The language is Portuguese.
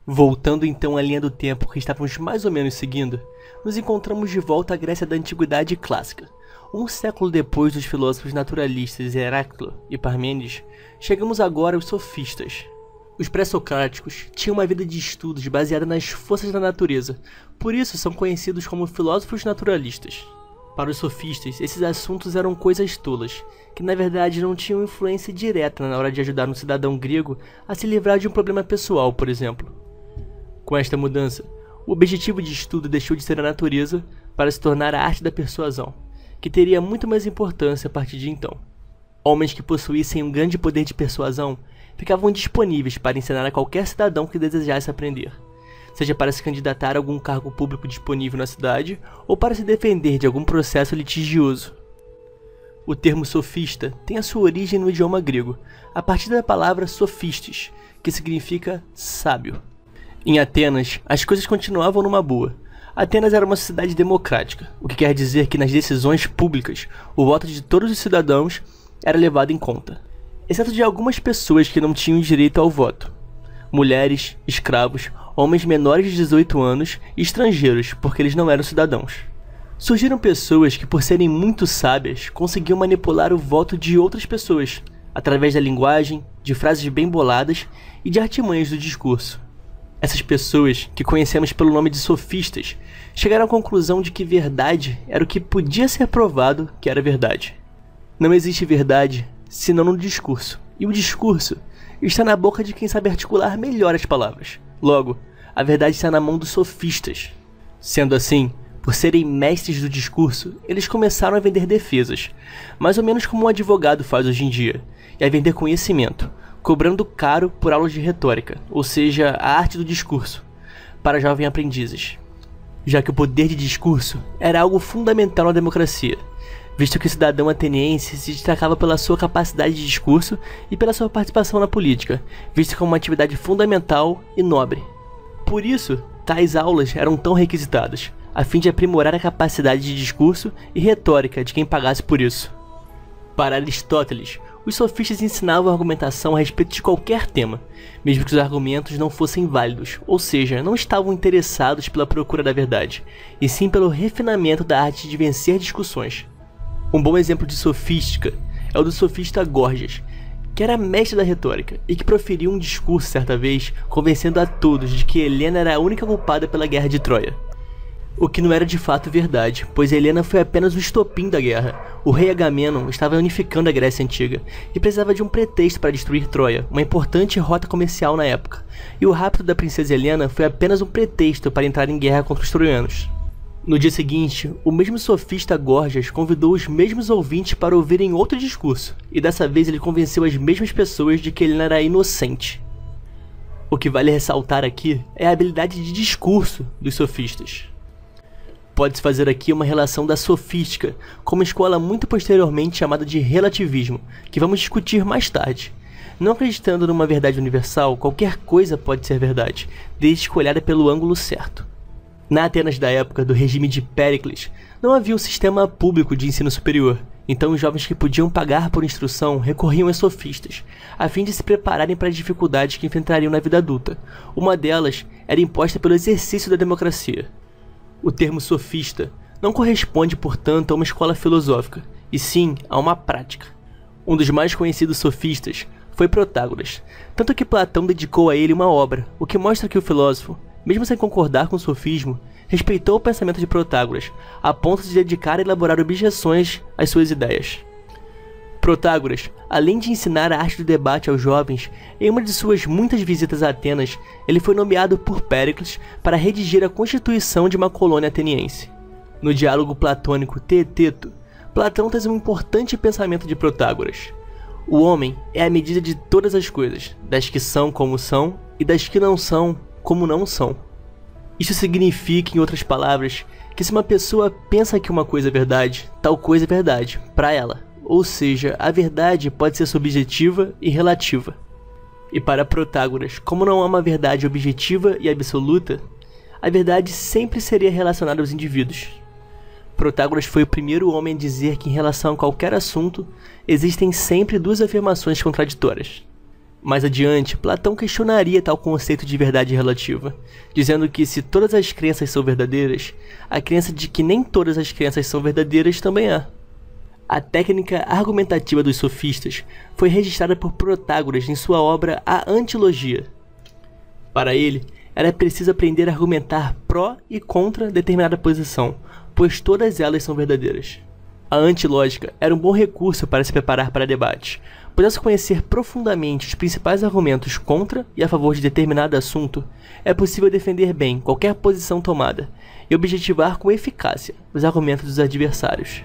Voltando então à linha do tempo que estávamos mais ou menos seguindo, nos encontramos de volta à Grécia da Antiguidade Clássica. Um século depois dos filósofos naturalistas Heráclito e Parmênides, chegamos agora aos sofistas. Os pré-socráticos tinham uma vida de estudos baseada nas forças da natureza, por isso são conhecidos como filósofos naturalistas. Para os sofistas, esses assuntos eram coisas tolas, que na verdade não tinham influência direta na hora de ajudar um cidadão grego a se livrar de um problema pessoal, por exemplo. Com esta mudança, o objetivo de estudo deixou de ser a natureza para se tornar a arte da persuasão, que teria muito mais importância a partir de então. Homens que possuíssem um grande poder de persuasão ficavam disponíveis para ensinar a qualquer cidadão que desejasse aprender, seja para se candidatar a algum cargo público disponível na cidade ou para se defender de algum processo litigioso. O termo sofista tem a sua origem no idioma grego, a partir da palavra sophistes, que significa sábio. Em Atenas, as coisas continuavam numa boa. Atenas era uma sociedade democrática, o que quer dizer que nas decisões públicas, o voto de todos os cidadãos era levado em conta, exceto de algumas pessoas que não tinham direito ao voto: mulheres, escravos, homens menores de 18 anos e estrangeiros, porque eles não eram cidadãos. Surgiram pessoas que, por serem muito sábias, conseguiam manipular o voto de outras pessoas, através da linguagem, de frases bem boladas e de artimanhas do discurso. Essas pessoas, que conhecemos pelo nome de sofistas, chegaram à conclusão de que verdade era o que podia ser provado que era verdade. Não existe verdade senão no discurso, e o discurso está na boca de quem sabe articular melhor as palavras. Logo, a verdade está na mão dos sofistas. Sendo assim, por serem mestres do discurso, eles começaram a vender defesas, mais ou menos como um advogado faz hoje em dia, e a vender conhecimento, cobrando caro por aulas de retórica, ou seja, a arte do discurso, para jovens aprendizes. Já que o poder de discurso era algo fundamental na democracia, visto que o cidadão ateniense se destacava pela sua capacidade de discurso e pela sua participação na política, visto como uma atividade fundamental e nobre. Por isso, tais aulas eram tão requisitadas, a fim de aprimorar a capacidade de discurso e retórica de quem pagasse por isso. Para Aristóteles, os sofistas ensinavam a argumentação a respeito de qualquer tema, mesmo que os argumentos não fossem válidos, ou seja, não estavam interessados pela procura da verdade, e sim pelo refinamento da arte de vencer discussões. Um bom exemplo de sofística é o do sofista Górgias, que era mestre da retórica e que proferiu um discurso certa vez convencendo a todos de que Helena era a única culpada pela guerra de Troia. O que não era de fato verdade, pois Helena foi apenas o estopim da guerra. O rei Agamenon estava unificando a Grécia Antiga e precisava de um pretexto para destruir Troia, uma importante rota comercial na época, e o rapto da princesa Helena foi apenas um pretexto para entrar em guerra contra os troianos. No dia seguinte, o mesmo sofista Górgias convidou os mesmos ouvintes para ouvirem outro discurso, e dessa vez ele convenceu as mesmas pessoas de que Helena era inocente. O que vale ressaltar aqui é a habilidade de discurso dos sofistas. Pode-se fazer aqui uma relação da sofística com uma escola muito posteriormente chamada de relativismo, que vamos discutir mais tarde. Não acreditando numa verdade universal, qualquer coisa pode ser verdade, desde que olhada pelo ângulo certo. Na Atenas da época do regime de Péricles, não havia um sistema público de ensino superior, então os jovens que podiam pagar por instrução recorriam a sofistas, a fim de se prepararem para as dificuldades que enfrentariam na vida adulta. Uma delas era imposta pelo exercício da democracia. O termo sofista não corresponde, portanto, a uma escola filosófica, e sim a uma prática. Um dos mais conhecidos sofistas foi Protágoras, tanto que Platão dedicou a ele uma obra, o que mostra que o filósofo, mesmo sem concordar com o sofismo, respeitou o pensamento de Protágoras, a ponto de dedicar a elaborar objeções às suas ideias. Protágoras, além de ensinar a arte do debate aos jovens, em uma de suas muitas visitas a Atenas, ele foi nomeado por Péricles para redigir a constituição de uma colônia ateniense. No diálogo platônico Teeteto, Platão traz um importante pensamento de Protágoras. O homem é a medida de todas as coisas, das que são como são e das que não são como não são. Isso significa, em outras palavras, que se uma pessoa pensa que uma coisa é verdade, tal coisa é verdade, para ela. Ou seja, a verdade pode ser subjetiva e relativa. E para Protágoras, como não há uma verdade objetiva e absoluta, a verdade sempre seria relacionada aos indivíduos. Protágoras foi o primeiro homem a dizer que em relação a qualquer assunto, existem sempre duas afirmações contraditórias. Mais adiante, Platão questionaria tal conceito de verdade relativa, dizendo que se todas as crenças são verdadeiras, a crença de que nem todas as crenças são verdadeiras também é. A técnica argumentativa dos sofistas foi registrada por Protágoras em sua obra A Antilogia. Para ele, era preciso aprender a argumentar pró e contra determinada posição, pois todas elas são verdadeiras. A antilógica era um bom recurso para se preparar para debates, pois ao se conhecer profundamente os principais argumentos contra e a favor de determinado assunto, é possível defender bem qualquer posição tomada e objetivar com eficácia os argumentos dos adversários.